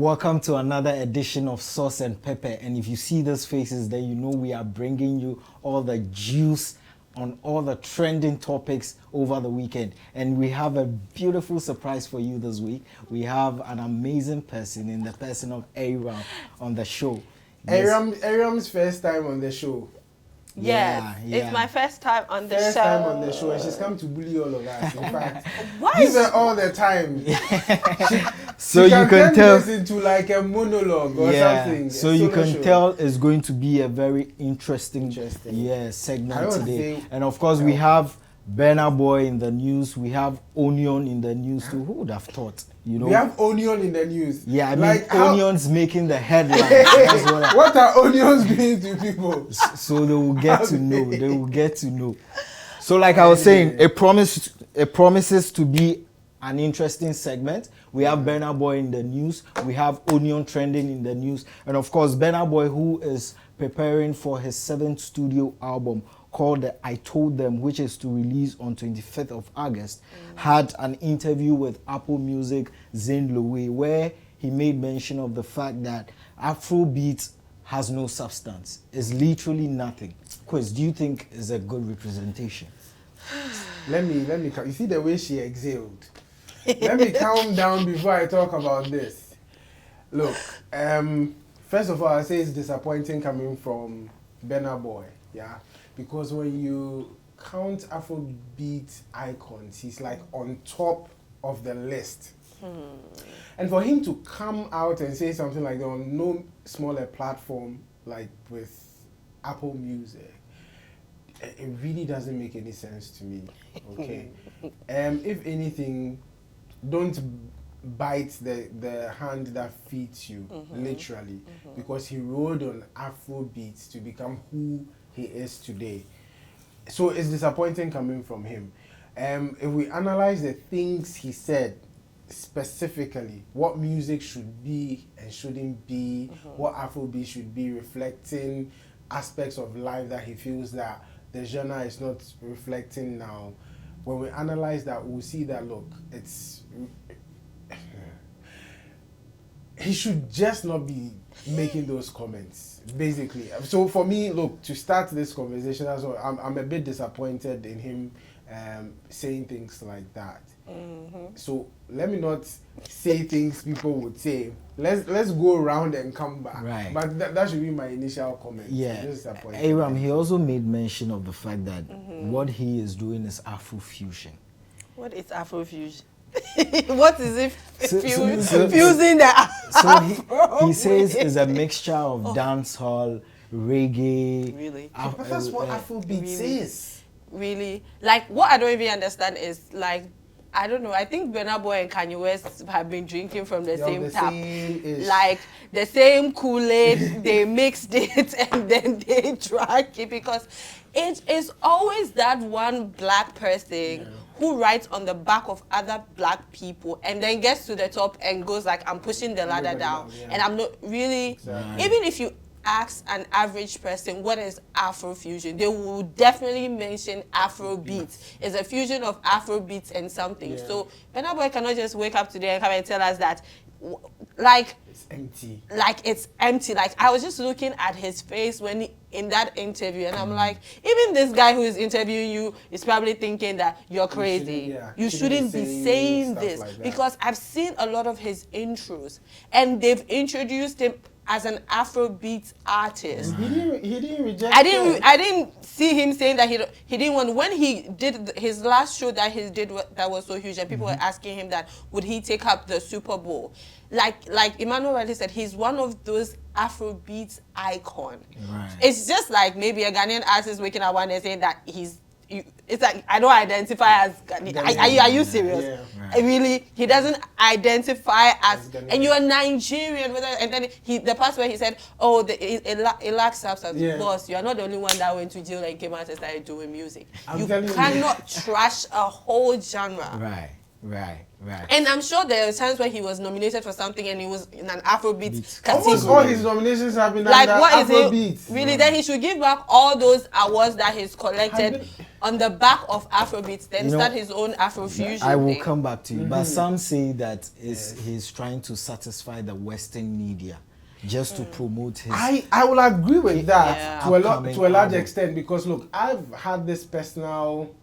Welcome to another edition of Sauce and Pepper. And if you see these faces, then you know we are bringing you all the juice on all the trending topics over the weekend. And we have a beautiful surprise for you this week. We have an amazing person in the person of Aram on the show. Aram's first time on the show. Yes, it's my first time on the show. First time on the show, and she's come to bully all of us. In fact, Why? give her all the time. So you can tell this into like a monologue or something. So you can tell it's going to be a very interesting segment today. And of course, we have Burna Boy in the news. We have Onion in the news too. Who would have thought? You know, we have Onion in the news. Yeah, I mean, Onion's making the headlines. What are onions doing to people? So they will get to know. They will get to know. So, like I was saying, it promises to be an interesting segment. We have Burna Boy in the news. We have Onion trending in the news, and of course, Burna Boy, who is preparing for his 7th studio album called the I Told Them, which is to release on 25th of August, had an interview with Apple Music Zane Lowe, where he made mention of the fact that Afrobeat has no substance. It's literally nothing. Quiz, do you think is a good representation? Let me you see the way she exhaled. Let me calm down before I talk about this. Look, first of all, I say it's disappointing coming from Burna Boy, yeah? Because when you count Afrobeat icons, he's like on top of the list. And for him to come out and say something like that on no smaller platform like with Apple Music, it really doesn't make any sense to me, okay? If anything, don't bite the hand that feeds you, literally, because he rode on Afrobeat to become who he is today. So it's disappointing coming from him. If we analyze the things he said specifically, what music should be and shouldn't be, what Afrobeat should be, reflecting aspects of life that he feels that the genre is not reflecting now, when we analyze that, we'll see that, look, he should just not be making those comments, basically. So for me, look, to start this conversation, as well, I'm a bit disappointed in him saying things like that. So let me not say things people would say. Let's go around and come back. Right. But that should be my initial comment. Yeah. Aram, he also made mention of the fact that what he is doing is Afrofusion. What is Afrofusion? What is it fusing the So he says it's a mixture of dancehall, reggae. Really? But that's what Afrobeat is. Really? Like, what I don't even understand is, like, I don't know, I think Burna Boy and Kanye West have been drinking from the same tap. Like, the same Kool-Aid, they mixed it and then they drank it, because it is always that one black person who writes on the back of other black people and then gets to the top and goes like, I'm pushing the ladder down. And I'm not really, even if you ask an average person what is Afrofusion, they will definitely mention Afrobeat. It's a fusion of Afrobeat and something. So Burna Boy cannot just wake up today and come and tell us that, like, it's empty. Like, it's empty. Like, I was just looking at his face when in that interview, and I'm like, even this guy who is interviewing you is probably thinking that you're crazy. You shouldn't be saying this, like, because I've seen a lot of his intros, and they've introduced him as an Afrobeat artist. He didn't reject I didn't see him saying that he didn't want. When he did his last show that he did that was so huge, and people were asking him that would he take up the Super Bowl, like Emmanuel already said, he's one of those Afrobeat icon. It's just like maybe a Ghanaian artist waking up one day saying that it's like, I don't identify as Ghanaian. Are you serious? Really, he doesn't identify as, and you're Nigerian. And then the part where he said, "Oh, it lacks substance." Boss, you are not the only one that went to jail and came out and started doing music. You cannot trash a whole genre. Right. And I'm sure there were times where he was nominated for something and he was in an Afrobeat category. Almost all his nominations have been like under what Afrobeat. is it? Really, then he should give back all those awards that he's collected on the back of Afrobeat, then start his own Afrofusion. I will come back to you, but some say that he's trying to satisfy the Western media just to promote his. I will agree with that to a large album. extent, because look, I've had this personal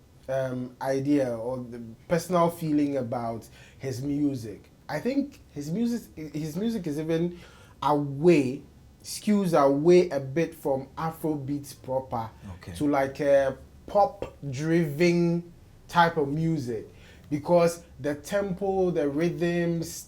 idea or the personal feeling about his music. I think his music is even skews away a bit from Afrobeat proper to like a pop driven type of music, because the tempo, the rhythms,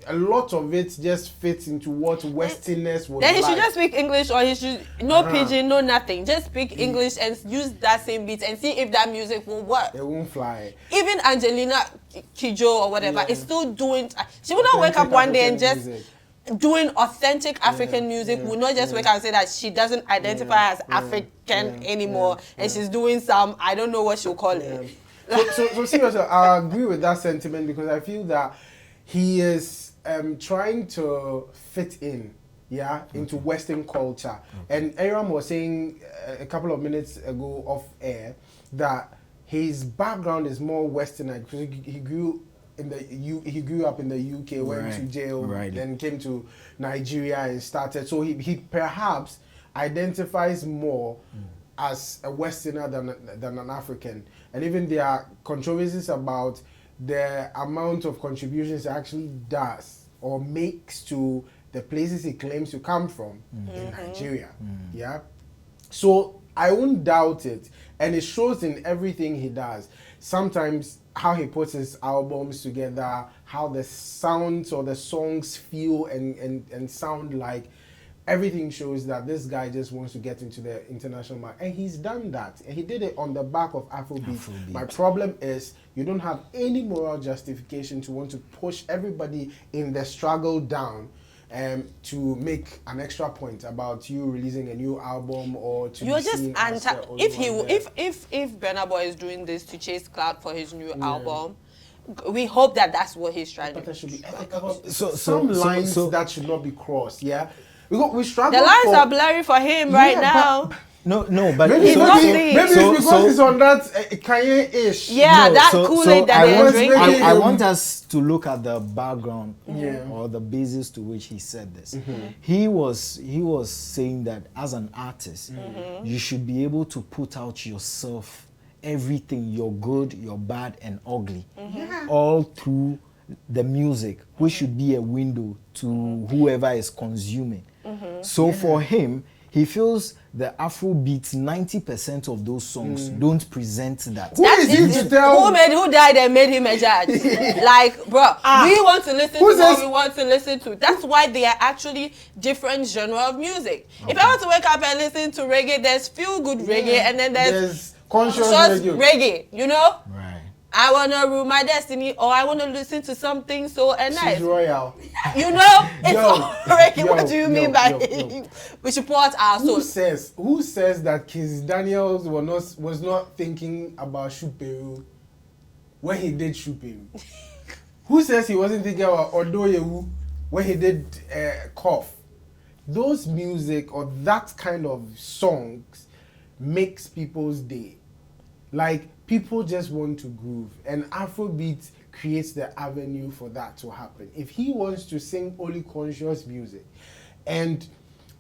a lot of it just fits into what Westerners would then he like. should just speak English, or he should pidgin, no nothing. Just speak English and use that same beat and see if that music will work. It won't fly. Even Angelina Kidjo or whatever is still doing. She will not wake up one day and just doing authentic African music. Will not just wake up and say that she doesn't identify as African anymore, and she's doing some, I don't know what she'll call it. So seriously, I agree with that sentiment, because I feel that he is trying to fit in, into Western culture. And Aaron was saying a couple of minutes ago off air that his background is more Westernized, because he grew up in the UK, went to jail, then came to Nigeria and started. So he perhaps identifies more as a Westerner than an African. And even there are controversies about the amount of contributions he actually does or makes to the places he claims to come from in Nigeria. So I won't doubt it, and it shows in everything he does. Sometimes how he puts his albums together, how the sounds or the songs feel and sound like. Everything shows that this guy just wants to get into the international market. And he's done that. And he did it on the back of Afrobeat. My problem is you don't have any moral justification to want to push everybody in the struggle down to make an extra point about you releasing a new album or to You're be just seen as the only one there. if Burna Boy is doing this to chase clout for his new album, we hope that that's what he's trying to do. But there should be ethical. Some lines that should not be crossed. We struggle. The lines are blurry for him right now. No, but maybe he's not seeing. Maybe it's because he's on that Kanye-ish. Yeah, that Kool-Aid that they're drinking. I want us to look at the background or the basis to which he said this. He was saying that as an artist, you should be able to put out yourself, everything, your good, your bad, and ugly, all through the music, which should be a window to whoever is consuming. So for him, he feels the Afrobeat, 90% of those songs don't present that. Who is he to tell? Who died and made him a judge? Like, bro, we want to listen to what we want to listen to. That's why they are actually different genre of music. If I want to wake up and listen to reggae, there's feel good reggae, and then there's conscious reggae, you know? Right. I want to rule my destiny, or I want to listen to something so nice. She's royal. You know, it's all reggae. What do you mean by we should pour out our soul? Who says that Kiss Daniels was not thinking about Shuperu when he did Shuperu? Who says he wasn't thinking about Odoyewu when he did Cough? Those music or that kind of songs makes people's day. Like, people just want to groove, and Afrobeat creates the avenue for that to happen. If he wants to sing only conscious music and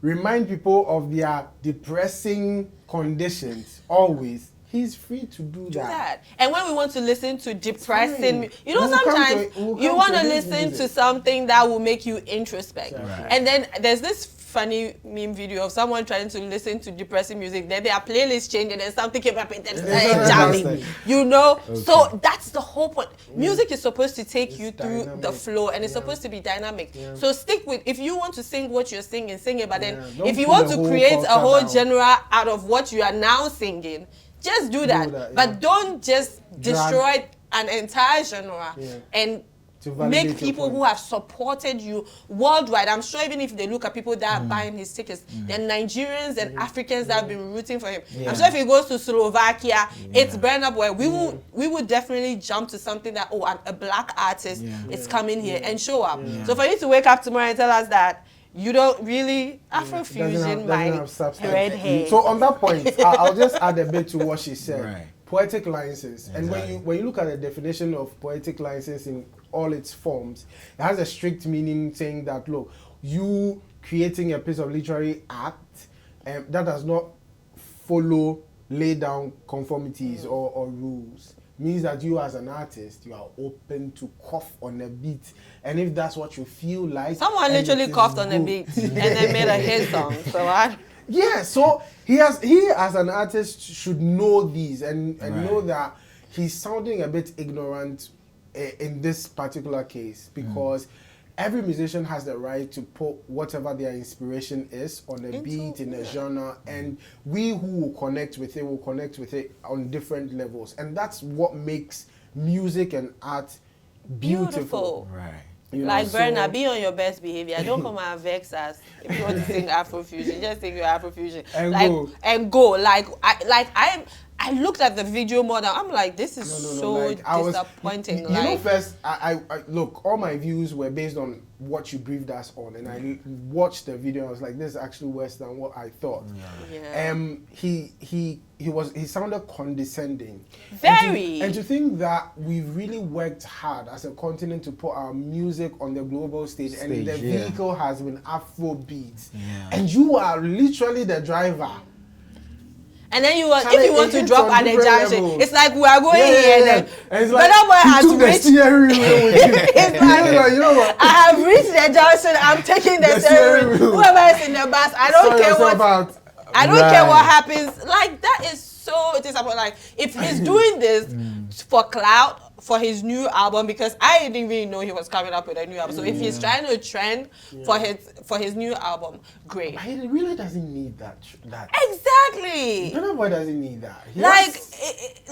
remind people of their depressing conditions always, he's free to do that. And when we want to listen to depressing, you know, sometimes you want to listen to something that will make you introspect. Right. And then there's this funny meme video of someone trying to listen to depressing music, then their playlist changed and then something came up and then jamming. You know? Okay. So that's the whole point. Music is supposed to take you through the flow, and it's supposed to be dynamic. So stick with, if you want to sing what you're singing, sing it, but then if you want to create a whole genre out of what you are now singing, just do that. But don't just destroy an entire genre and make people who have supported you worldwide. I'm sure even if they look at people that are buying his tickets, then Nigerians and Africans that have been rooting for him. I'm sure if he goes to Slovakia, it's Burna Boy. We would definitely jump to something that, oh, a black artist is coming here and show up. So for you to wake up tomorrow and tell us that you don't really Afrofusion my red hair. So on that point, I'll just add a bit to what she said. Right. Poetic license. And when you look at the definition of poetic license in all its forms, it has a strict meaning saying that, look, you creating a piece of literary act that does not follow lay down conformities or rules means that you as an artist, you are open to cough on a beat, and if that's what you feel like. Someone literally coughed on a beat and then made a hit song. So what? Yeah, so he as an artist should know these and know that he's sounding a bit ignorant in this particular case, because every musician has the right to put whatever their inspiration is on a beat, in a genre, and we who will connect with it will connect with it on different levels, and that's what makes music and art beautiful. Right. Like Burna, be on your best behavior. Don't come and vex us if you want to sing Afrofusion. Just sing your Afrofusion and go. Like I looked at the video more than I'm like, this is disappointing. You know, first I look, all my views were based on what you briefed us on, and I watched the video and I was like, this is actually worse than what I thought. He sounded condescending. Very. And to think that we've really worked hard as a continent to put our music on the global stage and the vehicle has been Afrobeat, and you are literally the driver. And then if you want to drop at the junction, it's like we are going here. Then and it's like, Burna Boy has reached. It's like, you know what? I have reached the junction. I'm taking the steering wheel. Whoever is in the bus, I don't care what. I don't care what happens. Like, that is so disappointing. Like, if he's doing this for clout, for his new album, because I didn't really know he was coming up with a new album. So if he's trying to trend for his new album, great. He really doesn't need that. Exactly. Burna Boy doesn't need that.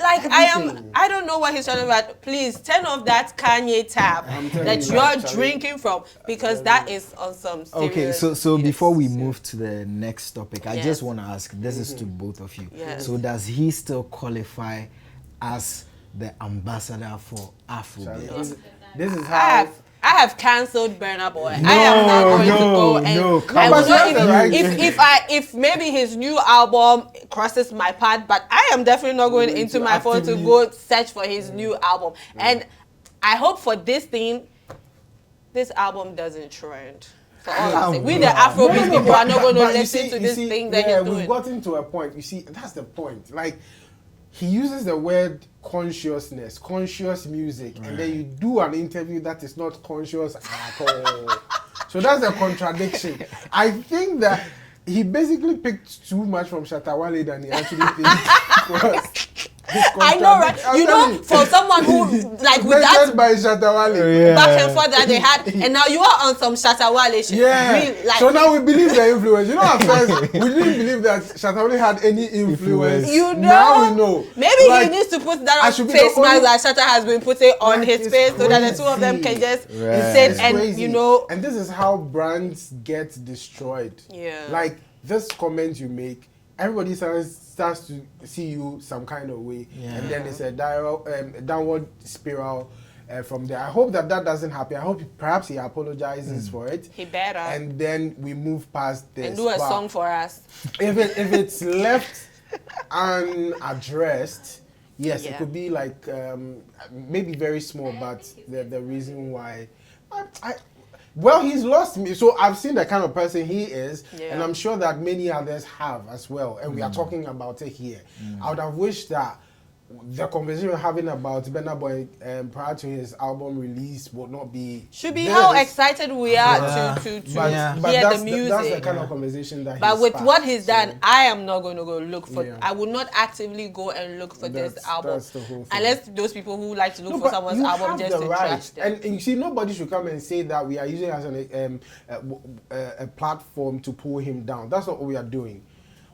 I don't know what he's talking about. Please turn off that Kanye tab that you're drinking from, because that is on some serious. Okay, so before we move to the next topic, I just want to ask, this is to both of you. Yes. So does he still qualify as the ambassador for Afrobeat? This is how I have cancelled Burna Boy. I am not going to go and I will not even if maybe his new album crosses my path, but I am definitely not going into my phone to go search for his new album. And I hope for this album doesn't trend. For all we the Afrobeat people are not going to listen to this thing that he's doing. We've gotten to a point. You see, that's the point. Like, he uses the word consciousness, conscious music, and then you do an interview that is not conscious at all. So that's a contradiction. I think that he basically picked too much from Shatta Wale than he actually picked. I know, right? You know, for someone who like with that by Shatta Wale, back and forth that they had, and now you are on some Shatta Wale shit. Yeah. So now we believe the influence. You know, at first we didn't believe that Shatta Wale had any influence. You know, now we know. Maybe he needs to put that on face mask that Shatta has been putting on his face, so that the two of them can just sit and you know. And this is how brands get destroyed. Yeah. Like this comment you make, everybody starts to see you some kind of way, and then it's a downward spiral from there. I hope that doesn't happen. I hope perhaps he apologizes for it. He better. And then we move past this. And do a song for us. If it's left unaddressed, yes, it could be like maybe very small, but the reason why well, he's lost me. So I've seen the kind of person he is, and I'm sure that many others have as well. And we are talking about it here. I would have wished that the conversation we're having about Burna Boy prior to his album release would not be. Should be how excited we are to hear the music. That's the kind of conversation that. But with what he's done, I am not going to go look for. I will not actively go and look for this album, that's the whole thing. unless those people who like to look for someone's album just to trash them. And you see, nobody should come and say that we are using it as a platform to pull him down. That's not what we are doing.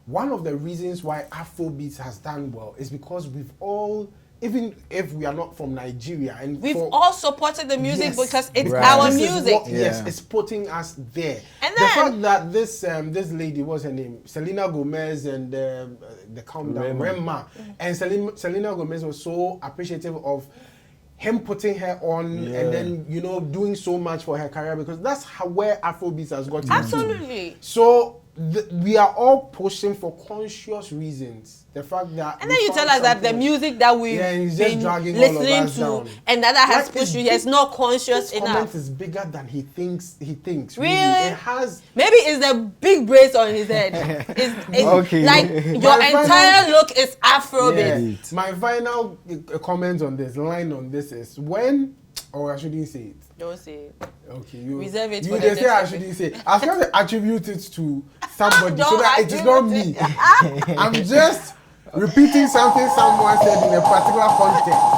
One of the reasons why Afrobeat has done well is because we've all even if we are not from Nigeria, and we've all supported the music because it's right. our This is music. what- Yes, it's putting us there. And The then- fact that this lady, what's her name, Selena Gomez, and the countdown Rema, and Selena Gomez was so appreciative of him putting her on, and then doing so much for her career, because that's where Afrobeat has got to. Absolutely. So we are all pushing for conscious reasons. The fact that, and then you tell us that the music that we've he's just been dragging all of listening us to down. and that has Like, pushed you, is not conscious this enough. comment is bigger than he thinks. Really? It has. Maybe it's the big braids on his head. It's Okay. like your entire look is Afrobeat. Yeah. My final comment on this, line on this is when, or I shouldn't say it. Don't say it. Okay, you Reserve it you for they the say I next shouldn't say. I was going to attribute it to somebody so Don't that it is not me. I'm just repeating something someone said in a particular context.